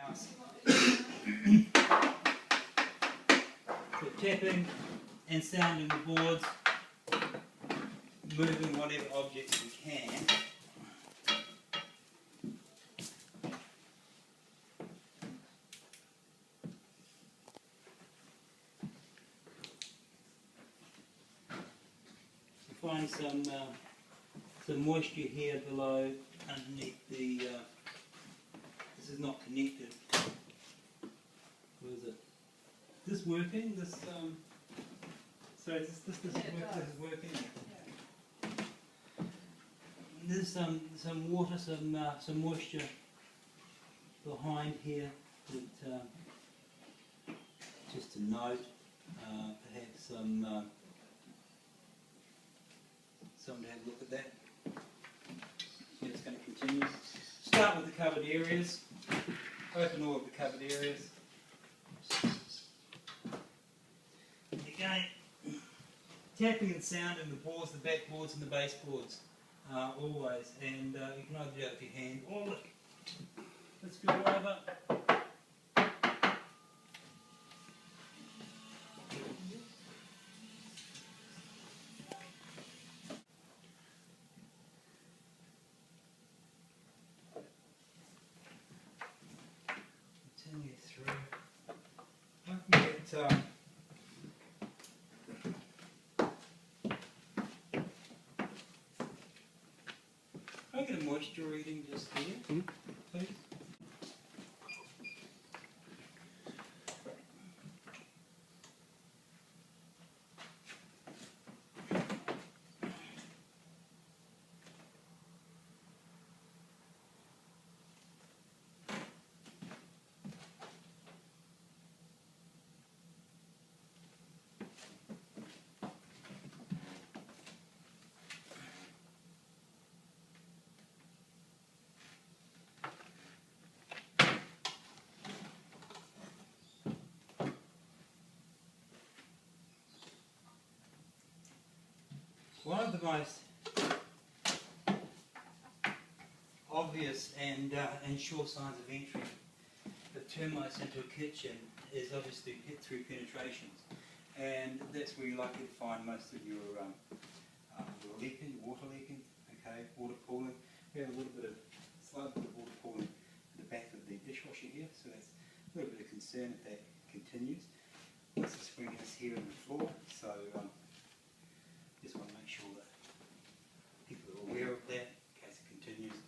house. So tapping and sounding the boards, moving whatever objects we can. Find some moisture here below, underneath the. This is not connected. Where is it? Is this working? This sorry, this is working. There's some water, some moisture behind here that just to note, perhaps someone to have a look at that. Yeah, it's going to continue. Start with the covered areas. Open all of the covered areas. Again, tapping and sounding the boards, the backboards and the baseboards, always. And you can either do it with your hand or let's go over. Continue through. I can get Can I get a moisture reading just here, please? One of the most obvious and sure signs of entry of termites into a kitchen is obviously hit-through penetrations, and that's where you're likely to find most of your water leaking, okay, water pooling. We have a little bit of slight bit of water pooling at the back of the dishwasher here, so that's a little bit of concern if that continues. This is bringing us here on the floor, so just want to make sure that people are aware of that in case it continues.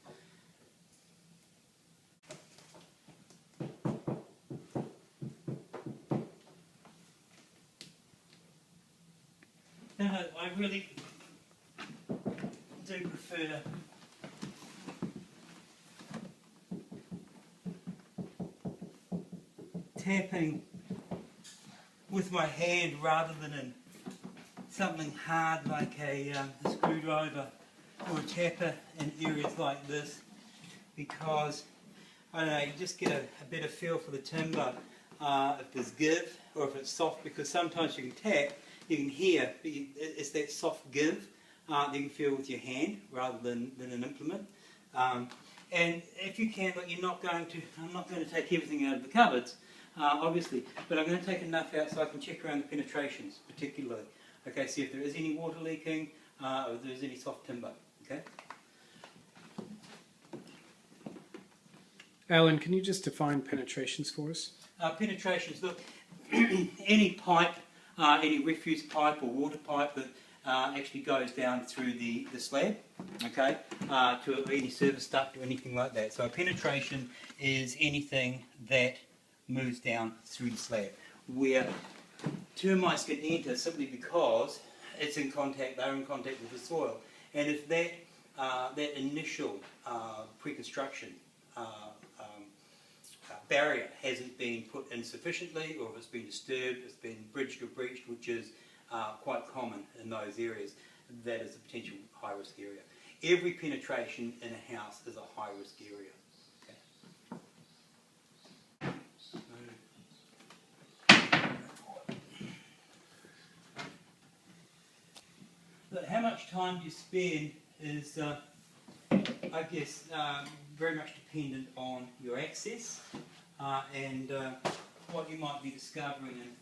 Now, I really do prefer tapping with my hand rather than in something hard like a screwdriver or a tapper in areas like this, because I don't know, you just get a better feel for the timber if there's give or if it's soft, because sometimes you can tap, you can hear, but it's that soft give that you can feel with your hand rather than an implement. And if you can, look, I'm not going to take everything out of the cupboards, obviously, but I'm going to take enough out so I can check around the penetrations particularly. Okay, see if there is any water leaking, or if there's any soft timber. Okay. Alan, can you just define penetrations for us? Penetrations, look, any pipe, any refuse pipe or water pipe that actually goes down through the slab, okay, to any service duct or anything like that. So a penetration is anything that moves down through the slab, where termites can enter simply because they're in contact with the soil. And if that initial pre-construction barrier hasn't been put in sufficiently, or if it's been disturbed, it's been bridged or breached, which is quite common in those areas, that is a potential high-risk area. Every penetration in a house is a high-risk area. But how much time you spend is, I guess, very much dependent on your access and what you might be discovering.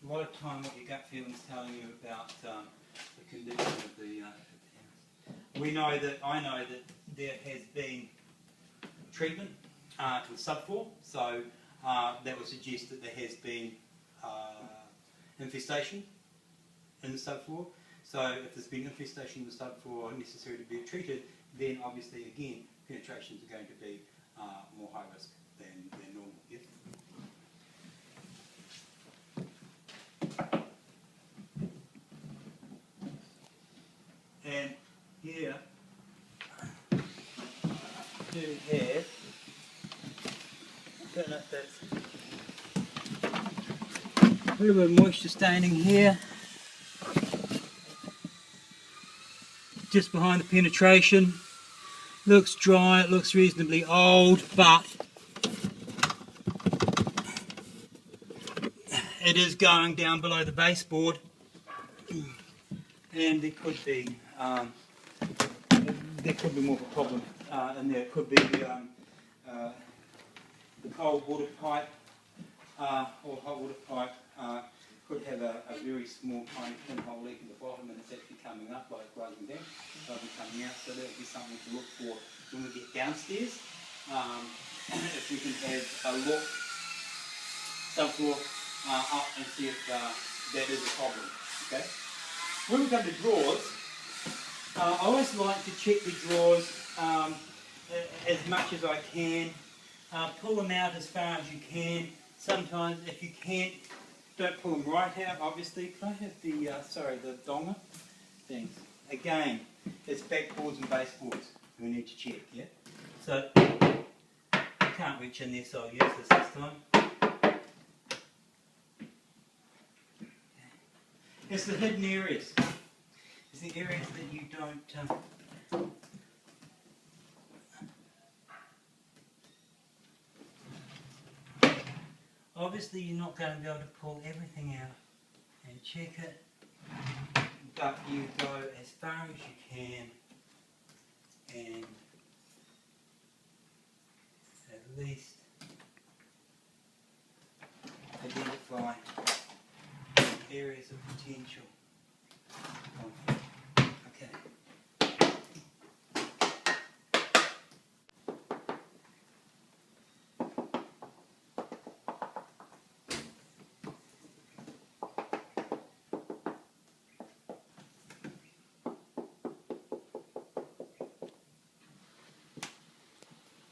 A lot of time what your gut feeling is telling you about the condition of the house. I know that there has been treatment to the subfloor, so that would suggest that there has been infestation in the subfloor. So if there's been infestation in the subfloor necessary to be treated, then obviously again penetrations are going to be more high risk than normal. Yes? And here do have, I don't know if that's a little bit of moisture staining here, just behind the penetration. Looks dry, it looks reasonably old, but it is going down below the baseboard, and there could be more of a problem in there. It could be the cold water pipe or hot water pipe could have a very small tiny pinhole leak in the bottom, and it's actually coming up like rising down rather than coming out. So that would be something to look for when we get downstairs. If we can have a look subfloor up and see if that is a problem. Okay. When we come to drawers, I always like to check the drawers as much as I can. Pull them out as far as you can. Sometimes, if you can't, don't pull them right out, obviously. Can I have the, the donga? Thanks. Again, it's backboards and baseboards we need to check, yeah? So, I can't reach in there, so I'll use this time. It's the hidden areas. It's the areas that you don't... Obviously you're not going to be able to pull everything out and check it, but you go as far as you can and at least identify areas of potential conflict. Okay.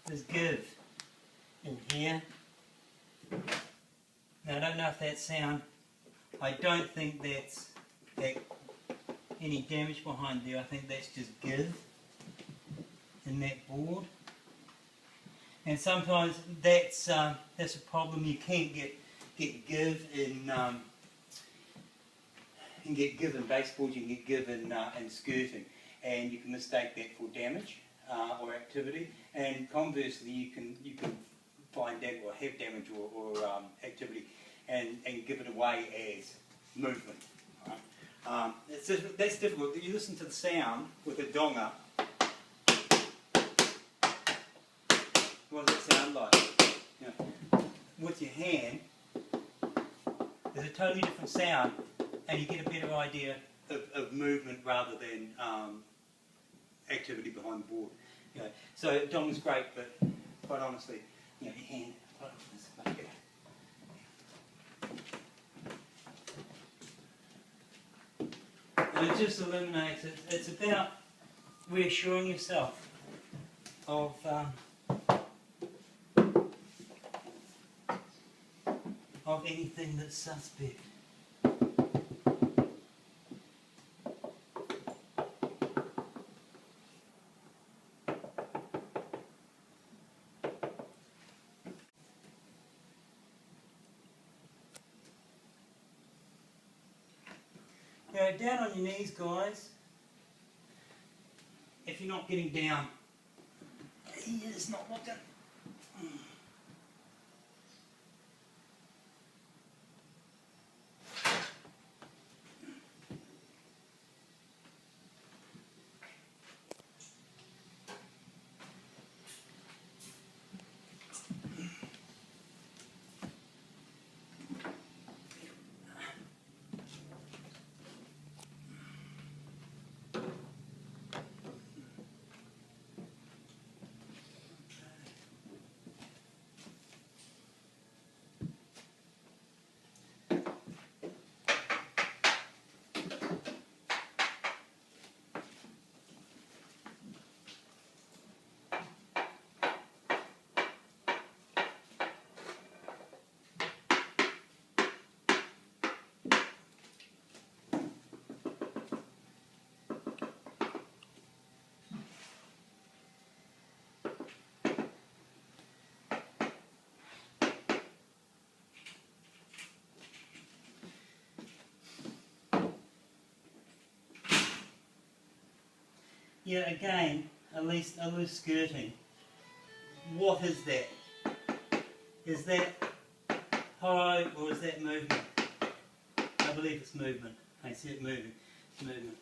There's give in here. Now I don't know if that sound, I don't think that's any damage behind there. I think that's just give in that board. And sometimes that's a problem. You can't get give in you can get give in baseboards, you can get give in skirting, and you can mistake that for damage or activity. And conversely, you can find damage or have damage or activity and give it away as movement. Right? That's difficult. You listen to the sound with a donga. What does it sound like? You know, with your hand, there's a totally different sound, and you get a better idea of movement rather than activity behind the board. You know, so donga's great, but quite honestly, you know, your hand. Is much better. And it just eliminates it. It's about reassuring yourself of anything that's suspect. Go down on your knees, guys. If you're not getting down, he is not looking. Yeah, again, a loose skirting. What is that? Is that hollow or is that movement? I believe it's movement. I see it moving. It's movement.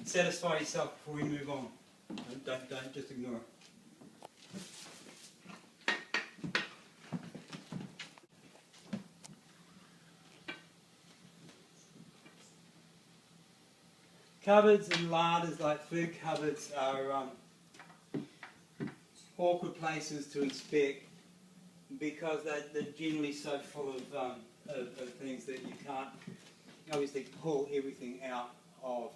Satisfy yourself before we move on. Don't just ignore it. Cupboards and larders, like food cupboards, are awkward places to inspect because they're generally so full of things that you can't obviously pull everything out of.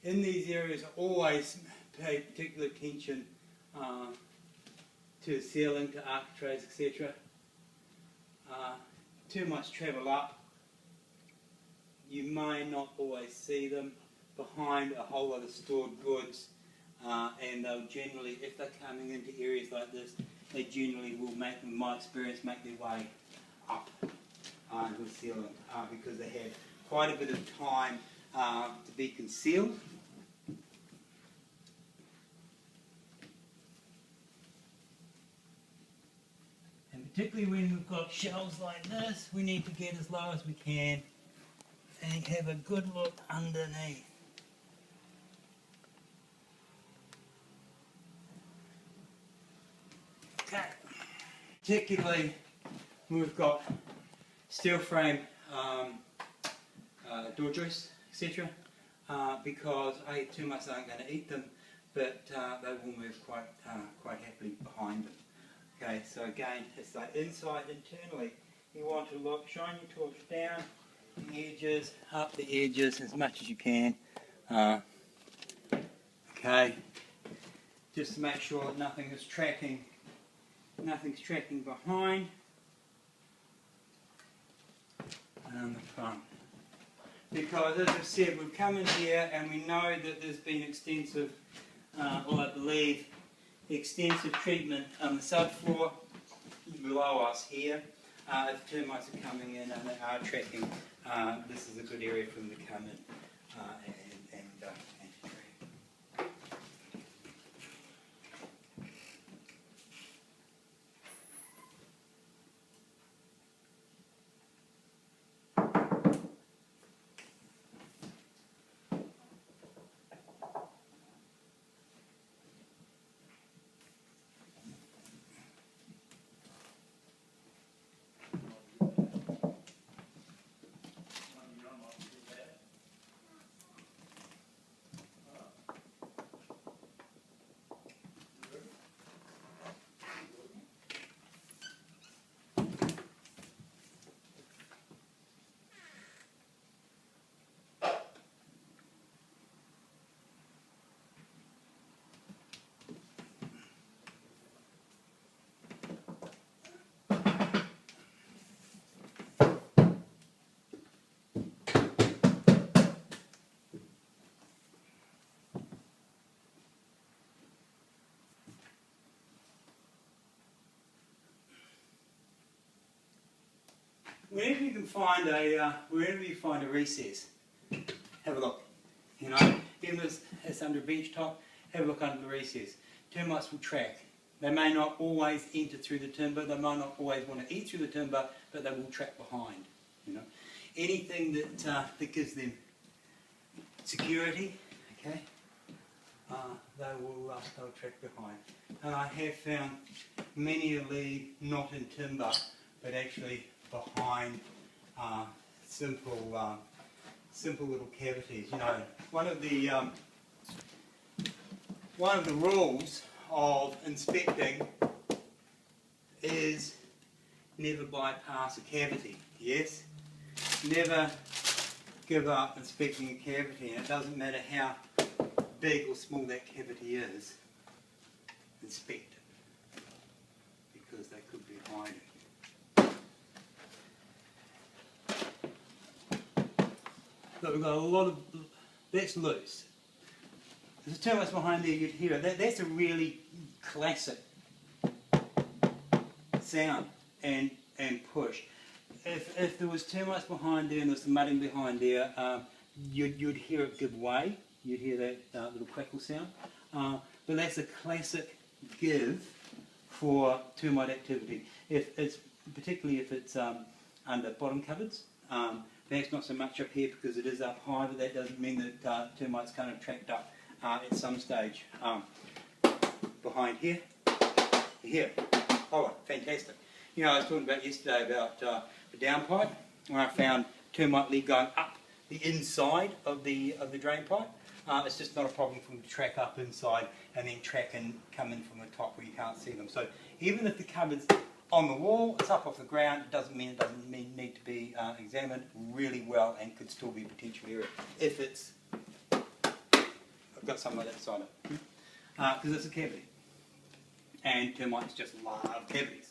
In these areas, always pay particular attention to the ceiling, to architraves, etc. Too much travel up, you may not always see them behind a whole lot of stored goods, and they'll generally, if they're coming into areas like this, they generally will make, in my experience, make their way up to the ceiling because they have quite a bit of time to be concealed. And particularly when we've got shelves like this, we need to get as low as we can and have a good look underneath. Okay. Particularly we've got steel frame door joists, etc. Because I eat too much, I ain't going to eat them, but they will move quite happily behind them. Okay, so again, it's like inside, internally. You want to look, shine your torch down the edges, up the edges as much as you can. Okay, just to make sure that nothing's tracking behind and the front. Because as I've said, we've come in here and we know that there's been extensive, or I believe, extensive treatment on the subfloor below us here. If termites are coming in and they are tracking, this is a good area for them to come in and to track. Whenever you find a recess, have a look. You know, even if it's under a bench top, have a look under the recess. Termites will track. They may not always enter through the timber. They might not always want to eat through the timber, but they will track behind. You know, anything that gives them security, okay, they'll track behind. And I have found many of these not in timber, but actually behind simple little cavities. You know, one of the rules of inspecting is never bypass a cavity. Yes, never give up inspecting a cavity, and it doesn't matter how big or small that cavity is. Inspect it because they could be hiding. Look, we've got a lot of, that's loose. There's termites behind there, you'd hear it. That's a really classic sound and push. If there was termites behind there and there was some mudding behind there, you'd hear it give way. You'd hear that little crackle sound. But that's a classic give for termite activity. If it's particularly if it's under bottom cupboards, that's not so much up here because it is up high, but that doesn't mean that termites can't attract up at some stage. Behind here, here. Oh, fantastic. You know, I was talking about yesterday about the downpipe, where I found termite lead going up the inside of the drain pipe. It's just not a problem for them to track up inside and then track and come in from the top where you can't see them. So even if the cupboard's on the wall, it's up off the ground, it doesn't need to be examined really well and could still be a potential area. If it's, I've got some like that beside it, because it's a cavity. And termites just love cavities.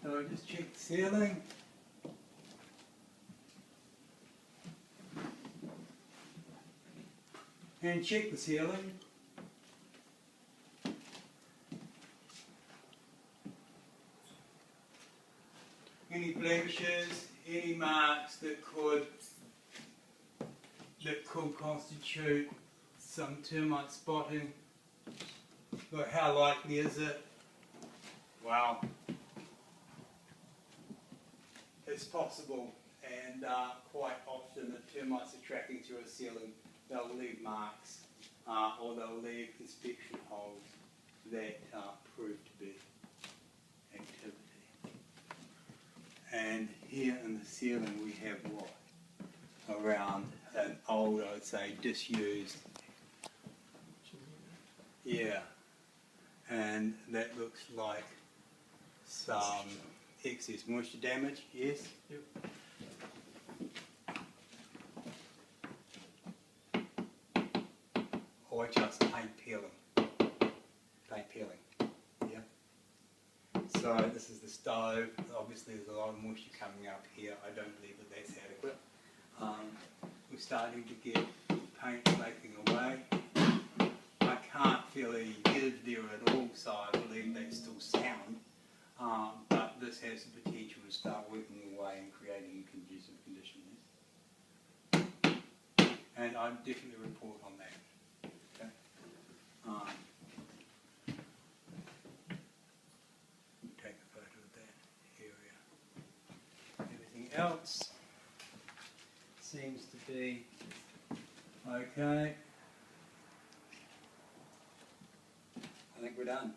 So just check the ceiling. And check the ceiling. Any blemishes, any marks that could constitute some termite spotting. But how likely is it? Well, it's possible, and quite often the termites are tracking through a ceiling. They'll leave marks, or they'll leave inspection holes that prove to be activity. And here in the ceiling we have what? Around an old, I would say, disused. Yeah. And that looks like some excess moisture damage, yes? Yep. Or just paint peeling. Paint peeling, yeah? So this is the stove. Obviously there's a lot of moisture coming up here. I don't believe that that's adequate. We're starting to get paint flaking away. I can't feel any give there at all, so I believe that's still sound. But this has the potential to start working away and creating conducive conditions. And I'd definitely report on that. Okay? Take a photo of that area. Everything else seems to be okay. I think we're done.